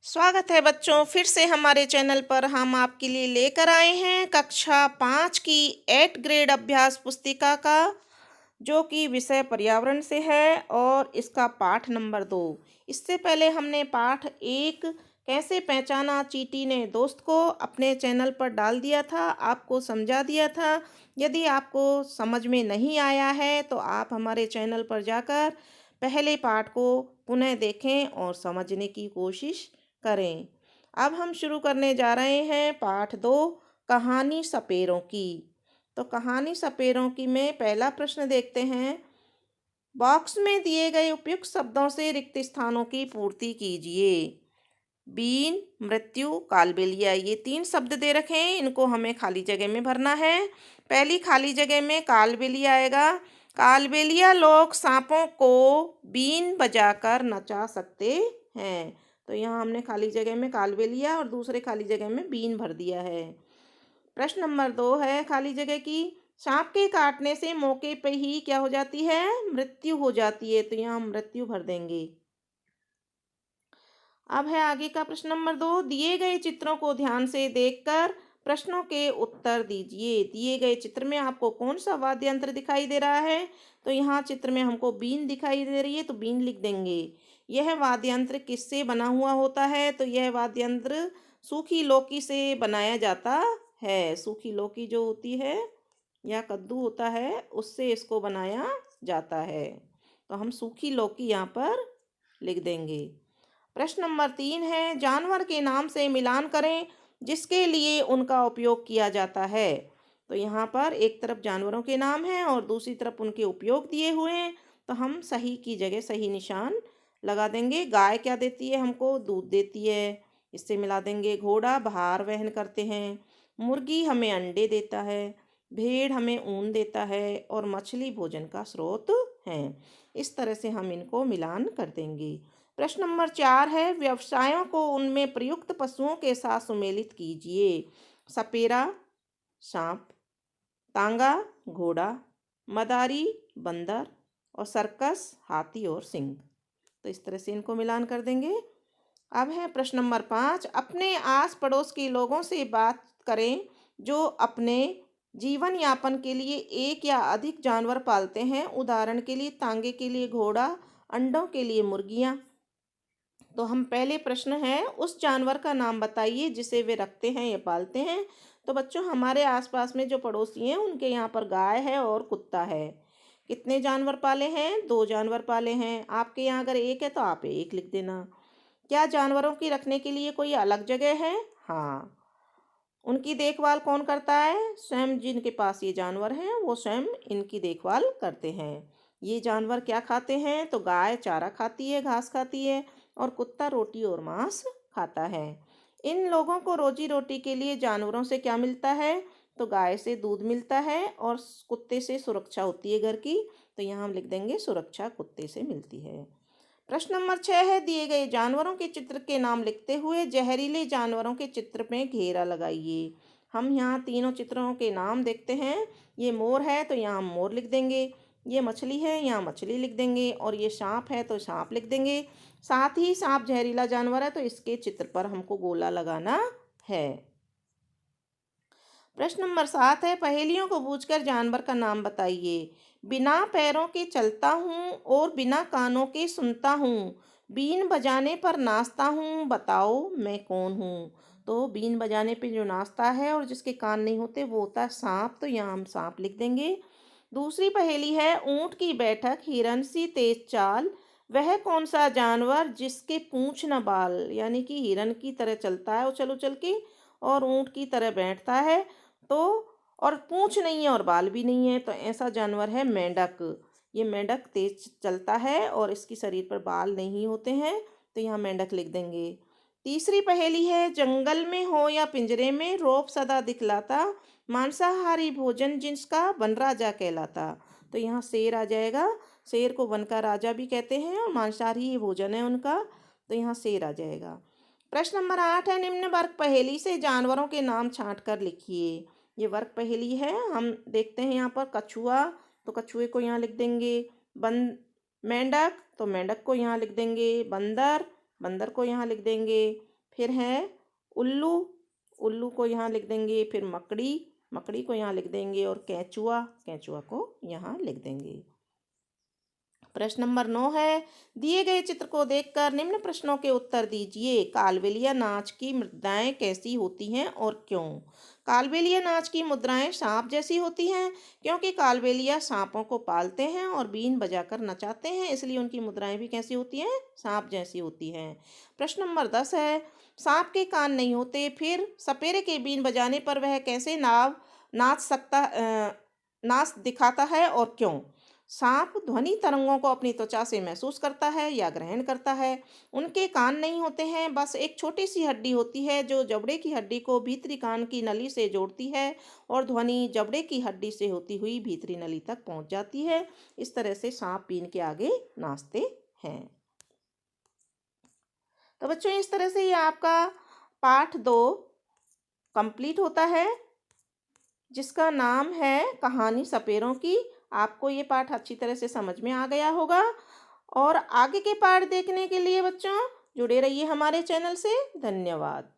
स्वागत है बच्चों, फिर से हमारे चैनल पर हम आपके लिए लेकर आए हैं कक्षा 5 की 8 ग्रेड अभ्यास पुस्तिका का, जो कि विषय पर्यावरण से है और इसका पाठ नंबर 2। इससे पहले हमने पाठ 1 कैसे पहचाना चींटी ने दोस्त को अपने चैनल पर डाल दिया था, आपको समझा दिया था। यदि आपको समझ में नहीं आया है तो आप हमारे चैनल पर जाकर पहले पाठ को पुनः देखें और समझने की कोशिश करें। अब हम शुरू करने जा रहे हैं पाठ 2, कहानी सपेरों की। तो कहानी सपेरों की में पहला प्रश्न देखते हैं। बॉक्स में दिए गए उपयुक्त शब्दों से रिक्त स्थानों की पूर्ति कीजिए। बीन, मृत्यु, कालबेलिया, ये 3 शब्द दे रखे हैं, इनको हमें खाली जगह में भरना है। पहली खाली जगह में कालबेलिया आएगा। कालबेलिया लोग सांपों को बीन बजाकर नचा सकते हैं। तो यहाँ हमने खाली जगह में कालबेलिया और दूसरे खाली जगह में बीन भर दिया है। प्रश्न नंबर 2 है खाली जगह की। सांप के काटने से मौके पे ही क्या हो जाती है? मृत्यु हो जाती है। तो यहाँ हम मृत्यु भर देंगे। अब है आगे का प्रश्न नंबर 2। दिए गए चित्रों को ध्यान से देखकर प्रश्नों के उत्तर दीजिए। दिए गए चित्र में आपको कौन सा वाद्य यंत्र दिखाई दे रहा है? तो यहाँ चित्र में हमको बीन दिखाई दे रही है, तो बीन लिख देंगे। यह वाद्य यंत्र किससे बना हुआ होता है? तो यह वाद्य यंत्र सूखी लौकी से बनाया जाता है। सूखी लौकी जो होती है या कद्दू होता है, उससे इसको बनाया जाता है। तो हम सूखी लौकी यहाँ पर लिख देंगे। प्रश्न नंबर 3 है, जानवर के नाम से मिलान करें जिसके लिए उनका उपयोग किया जाता है। तो यहाँ पर एक तरफ जानवरों के नाम हैं और दूसरी तरफ उनके उपयोग दिए हुए हैं, तो हम सही की जगह सही निशान लगा देंगे। गाय क्या देती है? हमको दूध देती है, इससे मिला देंगे। घोड़ा भार वहन करते हैं। मुर्गी हमें अंडे देता है। भेड़ हमें ऊन देता है और मछली भोजन का स्रोत है। इस तरह से हम इनको मिलान कर देंगे। प्रश्न नंबर 4 है, व्यवसायों को उनमें प्रयुक्त पशुओं के साथ सुमेलित कीजिए। सपेरा सांप, तांगा घोड़ा, मदारी बंदर और सर्कस हाथी और सिंह। तो इस तरह से इनको मिलान कर देंगे। अब है प्रश्न नंबर 5, अपने आस पड़ोस के लोगों से बात करें जो अपने जीवन यापन के लिए एक या अधिक जानवर पालते हैं। उदाहरण के लिए तांगे के लिए घोड़ा, अंडों के लिए मुर्गियां। तो हम पहले प्रश्न है, उस जानवर का नाम बताइए जिसे वे रखते हैं या पालते हैं। तो बच्चों हमारे आसपास में जो पड़ोसी हैं उनके यहाँ पर गाय है और कुत्ता है। कितने जानवर पाले हैं? 2 जानवर पाले हैं। आपके यहाँ अगर एक है तो आप एक लिख देना। क्या जानवरों की रखने के लिए कोई अलग जगह है? हाँ। उनकी देखभाल कौन करता है? स्वयं जिनके पास ये जानवर हैं वो स्वयं इनकी देखभाल करते हैं। ये जानवर क्या खाते हैं? तो गाय चारा खाती है, घास खाती है, और कुत्ता रोटी और मांस खाता है। इन लोगों को रोजी रोटी के लिए जानवरों से क्या मिलता है? तो गाय से दूध मिलता है और कुत्ते से सुरक्षा होती है घर की। तो यहाँ हम लिख देंगे सुरक्षा कुत्ते से मिलती है। प्रश्न नंबर 6 है, दिए गए जानवरों के चित्र के नाम लिखते हुए जहरीले जानवरों के चित्र में घेरा लगाइए। हम यहाँ तीनों चित्रों के नाम देखते हैं। ये मोर है तो यहाँ हम मोर लिख देंगे। ये मछली है, यहाँ मछली लिख देंगे। और ये सांप है तो सांप लिख देंगे। साथ ही सांप जहरीला जानवर है तो इसके चित्र पर हमको गोला लगाना है। प्रश्न नंबर 7 है, पहेलियों को बूझकर जानवर का नाम बताइए। बिना पैरों के चलता हूँ और बिना कानों के सुनता हूँ। बीन बजाने पर नाचता हूँ, बताओ मैं कौन हूँ। तो बीन बजाने पे जो नाचता है और जिसके कान नहीं होते वो होता है सांप। तो यहाँ हम सांप लिख देंगे। दूसरी पहेली है, ऊंट की बैठक हिरन सी तेज चाल, वह कौन सा जानवर जिसके पूंछ न बाल। यानी कि हिरन की तरह चलता है उछल उछल के और ऊंट की तरह बैठता है, तो और पूंछ नहीं है और बाल भी नहीं है। तो ऐसा जानवर है मेंढक। ये मेंढक तेज चलता है और इसकी शरीर पर बाल नहीं होते हैं। तो यहाँ मेंढक लिख देंगे। तीसरी पहेली है, जंगल में हो या पिंजरे में रौब सदा दिखलाता, मांसाहारी भोजन जिसका वन राजा कहलाता। तो यहाँ शेर आ जाएगा। शेर को वन का राजा भी कहते हैं और मांसाहारी भोजन है उनका। तो यहाँ शेर आ जाएगा। प्रश्न नंबर 8 है, निम्न वर्ग पहेली से जानवरों के नाम छांट कर लिखिए। ये वर्ग पहेली है। हम देखते हैं यहाँ पर कछुआ, तो कछुए को यहाँ लिख देंगे। मेंढक, तो मेंढक को यहाँ लिख देंगे। बंदर, बंदर को यहाँ लिख देंगे। फिर है उल्लू, उल्लू को यहाँ लिख देंगे। फिर मकड़ी, मकड़ी को यहाँ लिख देंगे। और केंचुआ, केंचुआ को यहाँ लिख देंगे। प्रश्न नंबर 9 है, दिए गए चित्र को देखकर निम्न प्रश्नों के उत्तर दीजिए। कालबेलिया नाच की मुद्राएं कैसी होती हैं और क्यों? कालबेलिया नाच की मुद्राएं सांप जैसी होती हैं, क्योंकि कालबेलिया सांपों को पालते हैं और बीन बजाकर नचाते हैं, इसलिए उनकी मुद्राएं भी कैसी होती हैं? सांप जैसी होती हैं। प्रश्न नंबर 10 है, सांप के कान नहीं होते, फिर सपेरे के बीन बजाने पर वह कैसे नाच दिखाता है और क्यों? सांप ध्वनि तरंगों को अपनी त्वचा से महसूस करता है या ग्रहण करता है। उनके कान नहीं होते हैं, बस एक छोटी सी हड्डी होती है जो जबड़े की हड्डी को भीतरी कान की नली से जोड़ती है और ध्वनि जबड़े की हड्डी से होती हुई भीतरी नली तक पहुंच जाती है। इस तरह से सांप बीन के आगे नाचते हैं। तो बच्चों, इस तरह से ये आपका पाठ 2 कंप्लीट होता है, जिसका नाम है कहानी सपेरों की। आपको ये पाठ अच्छी तरह से समझ में आ गया होगा। और आगे के पाठ देखने के लिए बच्चों जुड़े रहिए हमारे चैनल से। धन्यवाद।